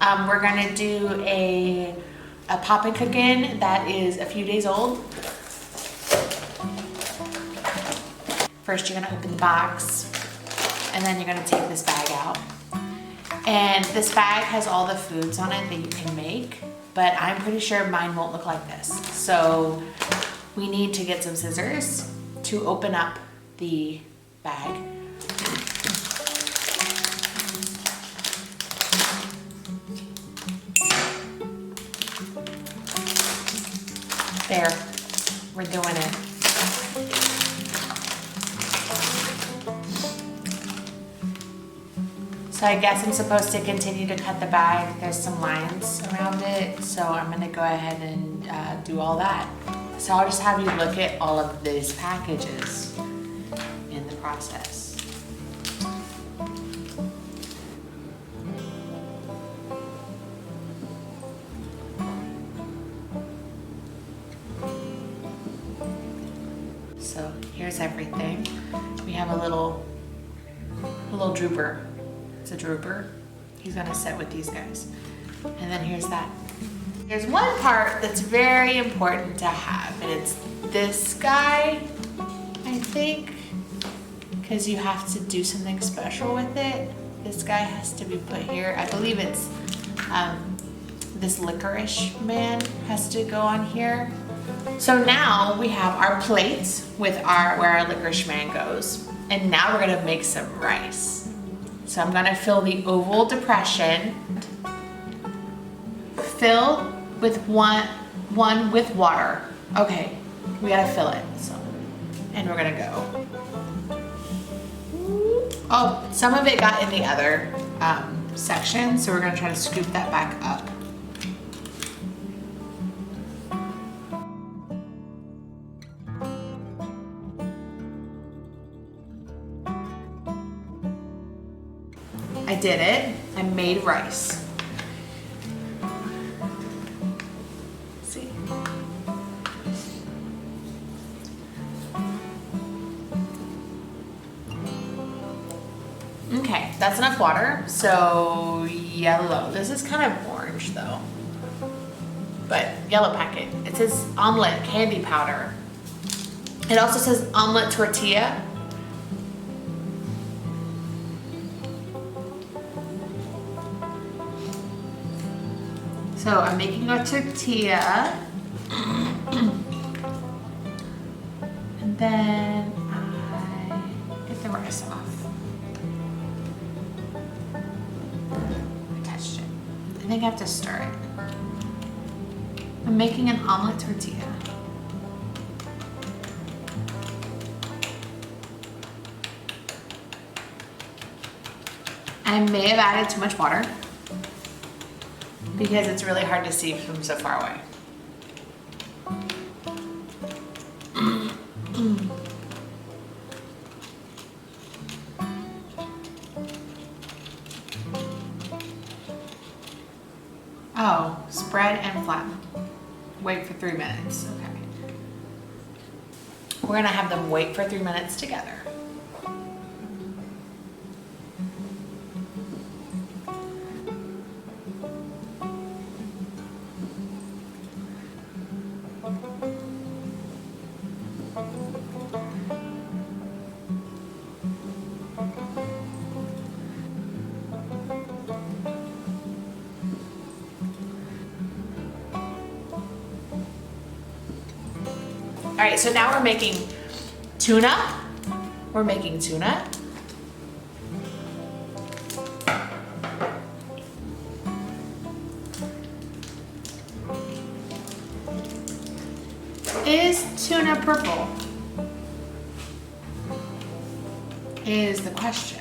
We're gonna do a Popin Cookin that is a few days old. First, you're gonna open the box, and then you're gonna take this bag out. And this bag has all the foods on it that you can make, but I'm pretty sure mine won't look like this. So we need to get some scissors to open up the bag. There, we're doing it. So I guess I'm supposed to continue to cut the bag. There's some lines around it, so I'm gonna go ahead and do all that. So I'll just have you look at all of these packages in the process. So here's everything. We have a little drooper. It's a drooper. He's gonna sit with these guys. And then here's that. There's one part that's very important to have, and it's this guy, I think, because you have to do something special with it. This guy has to be put here. I believe it's this licorice man has to go on here. So now we have our plates with where our licorice man goes, and now we're gonna make some rice. So I'm gonna fill the oval depression, fill with one with water. Okay, we gotta fill it, so, and we're gonna go. Oh, some of it got in the other section, so we're gonna try to scoop that back up. I did it. I made rice. See? Okay, that's enough water. So yellow. This is kind of orange though. But yellow packet. It says omelet candy powder. It also says omelet tortilla. So I'm making a tortilla, and then I get the rice off. I touched it. I think I have to stir it. I'm making an omelet tortilla. I may have added too much water, because it's really hard to see from so far away. Oh, spread and flatten. Wait for 3 minutes, okay. We're gonna have them wait for 3 minutes together. All right, so now we're making tuna. We're making tuna. Is tuna purple? Is the question.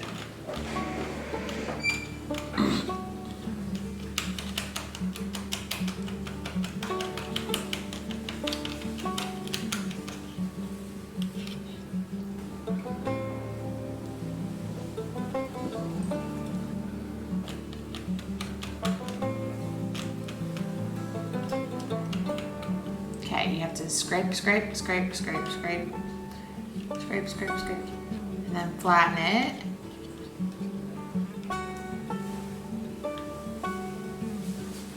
Okay, you have to scrape, scrape, scrape, scrape, scrape, scrape, scrape, scrape, and then flatten it.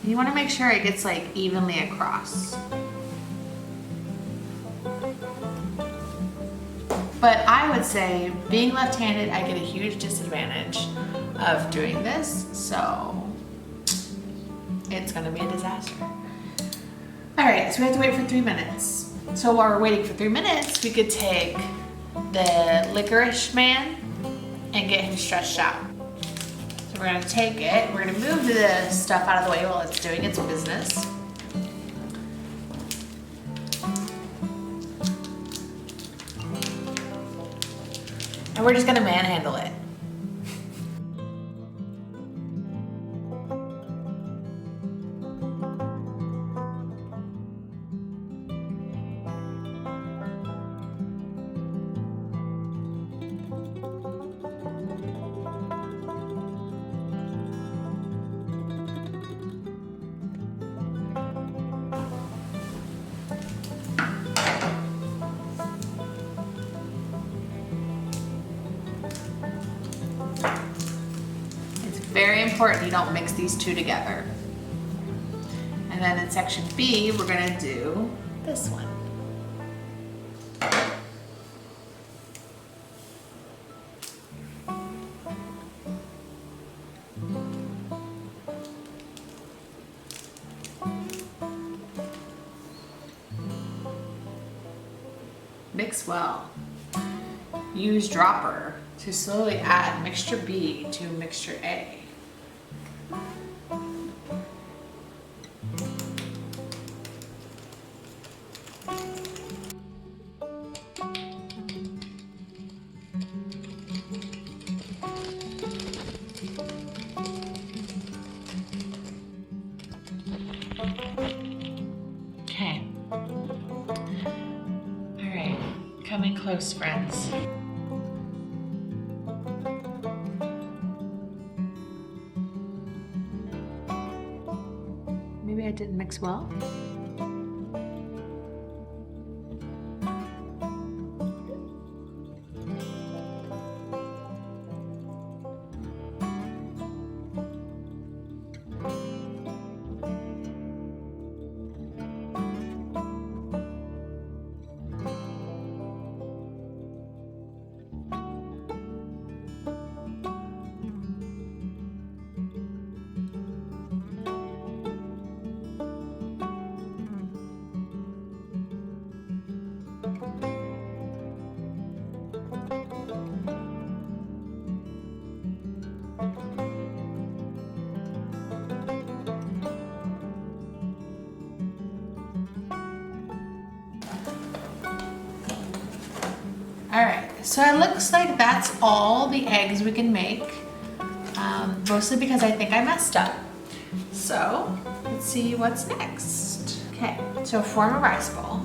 You want to make sure it gets like evenly across. But I would say, being left-handed, I get a huge disadvantage of doing this, so it's gonna be a disaster. All right, so we have to wait for 3 minutes. So while we're waiting for 3 minutes, we could take the licorice man and get him stretched out. So we're gonna take it, we're gonna move the stuff out of the way while it's doing its business. And we're just gonna manhandle it. Very important you don't mix these two together. And then in section B, we're gonna do this one. Mix well. Use dropper to slowly add mixture B to mixture A. Okay. All right, coming close, friends. Maybe I didn't mix well. All right, so it looks like that's all the eggs we can make, mostly because I think I messed up. So let's see what's next. Okay, so form a rice ball.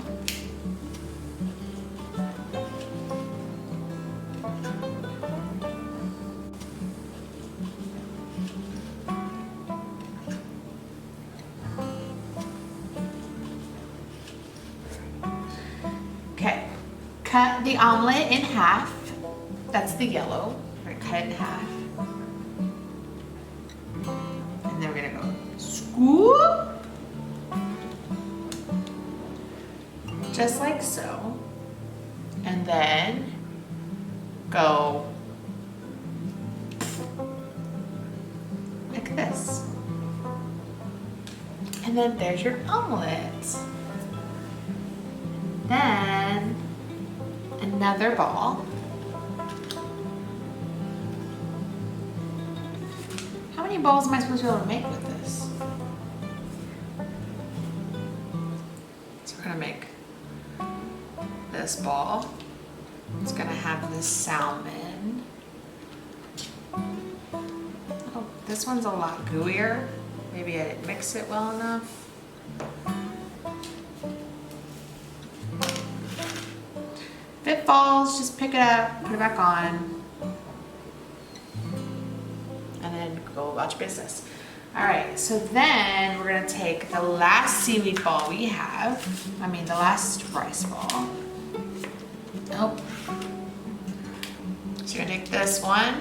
Okay. Cut the omelet in half. That's the yellow. We're gonna cut it in half. And then we're gonna go scoop. Just like so. And then go like this. And then there's your omelet. Then another ball. How many balls am I supposed to be able to make with this? So we're gonna make this ball. It's gonna have this salmon. Oh, this one's a lot gooier. Maybe I didn't mix it well enough. If it falls, just pick it up, put it back on, and then go about your business. All right, so then we're gonna take the last seaweed ball we have, the last rice ball. Oh. So you're gonna take this one,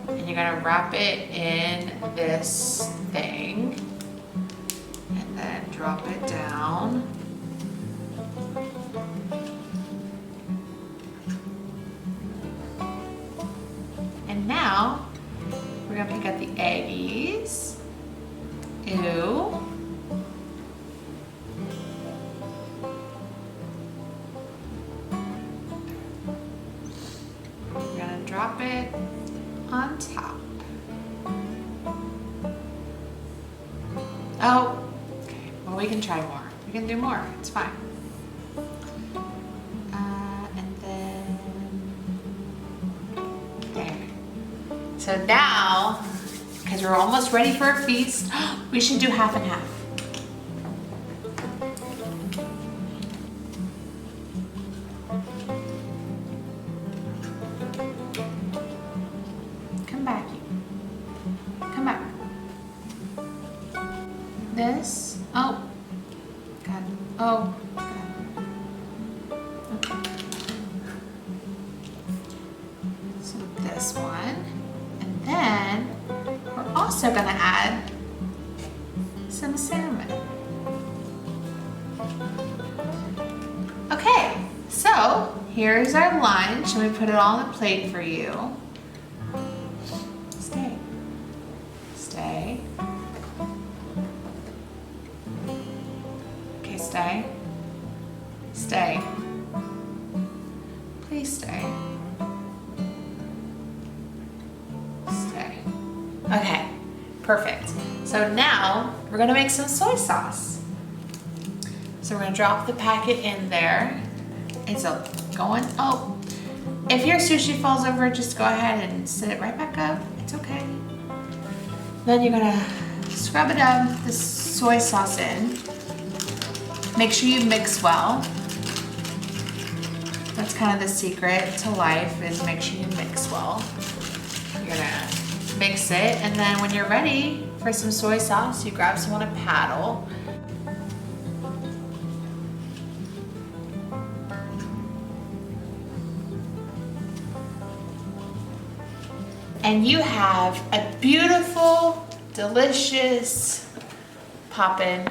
and you're gonna wrap it in this thing. it down. And now we're gonna pick up the eggies. Ew. We're gonna drop it on top. Oh, okay. Well, we can try more. We can do more. It's fine. And then there. So now, because we're almost ready for a feast, we should do half and half. Come back. Come back. This. Oh. God. Oh. God. Okay. So this one. And then we're also going to add some salmon. Okay. So here's our lunch. And we put it all on the plate for you. Stay. Stay. Okay, stay. Stay. Please stay. Stay. Okay, perfect. So now we're gonna make some soy sauce. So we're gonna drop the packet in there. It's going, oh, if your sushi falls over, just go ahead and set it right back up. It's okay. Then you're gonna scrub it up, the soy sauce in. Make sure you mix well. That's kind of the secret to life, is make sure you mix well. You're gonna mix it, and then when you're ready for some soy sauce, you grab some on a paddle. And you have a beautiful, delicious Popin